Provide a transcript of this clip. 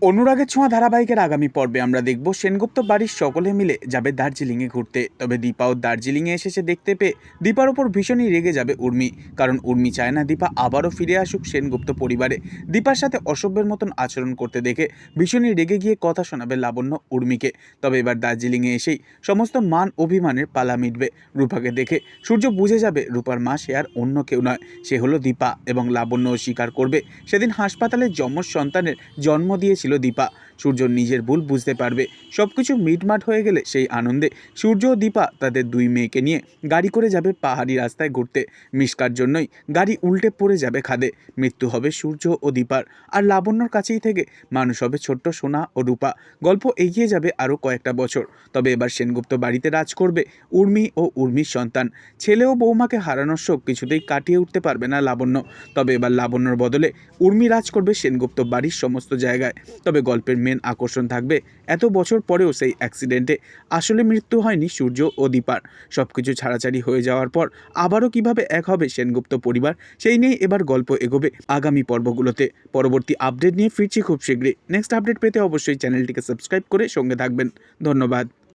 অনুরাগের ছোঁয়া ধারাবাহিকের আগামী পর্বে আমরা দেখব সেনগুপ্ত বাড়ির সকলে মিলে যাবে দার্জিলিংয়ে ঘুরতে। তবে দীপাও দার্জিলিংয়ে এসেছে দেখতে পেয়ে দীপার ওপর ভীষণই রেগে যাবে উর্মি, কারণ উর্মি চায় না দীপা আবারও ফিরে আসুক সেনগুপ্ত পরিবারে। দীপার সাথে অসভ্যের মতন আচরণ করতে দেখে ভীষণই রেগে গিয়ে কথা শোনাবে লাবণ্য উর্মিকে। তবে এবার দার্জিলিংয়ে এসেই সমস্ত মান অভিমানের পালা মিটবে। রূপাকে দেখে সূর্য বুঝে যাবে রূপার মা সে আর অন্য কেউ নয়, সে হলো দীপা, এবং লাবণ্য স্বীকার করবে সেদিন হাসপাতালে যমজ সন্তানের জন্ম দিয়েছিল দীপা। সূর্য নিজের ভুল বুঝতে পারবে। সবকিছু মিটমাট হয়ে গেলে সেই আনন্দে সূর্য ও দীপা তাদের দুই মেয়েকে নিয়ে গাড়ি করে যাবে পাহাড়ি রাস্তায় ঘুরতে। মিশকার জন্যই গাড়ি উল্টে পড়ে যাবে খাদে। মৃত্যু হবে সূর্য ও দীপার, আর লাবণ্যর কাছেই থেকে মানুষ হবে ছোট্ট সোনা ও রূপা। গল্প এগিয়ে যাবে আরও কয়েকটা বছর। তবে এবার সেনগুপ্ত বাড়িতে রাজ করবে উর্মি ও উর্মির সন্তান। ছেলে ও বৌমাকে হারানোর শোক কিছুতেই কাটিয়ে উঠতে পারবে না লাবণ্য। তবে এবার লাবণ্যর বদলে উর্মি রাজ করবে সেনগুপ্ত বাড়ির সমস্ত জায়গায়। তবে গল্পের মেন আকর্ষণ থাকবে এত বছর পরেও সেই অ্যাক্সিডেন্টে আসলে মৃত্যু হয়নি সূর্য ও দীপার। সব কিছু ছাড়াছাড়ি হয়ে যাওয়ার পর আবারও কিভাবে এক হবে সেনগুপ্ত পরিবার, সেই নিয়ে এবার গল্প এগোবে আগামী পর্বগুলোতে। পরবর্তী আপডেট নিয়ে ফিরছি খুব শীঘ্রই। নেক্সট আপডেট পেতে অবশ্যই চ্যানেলটিকে সাবস্ক্রাইব করে সঙ্গে থাকবেন। ধন্যবাদ।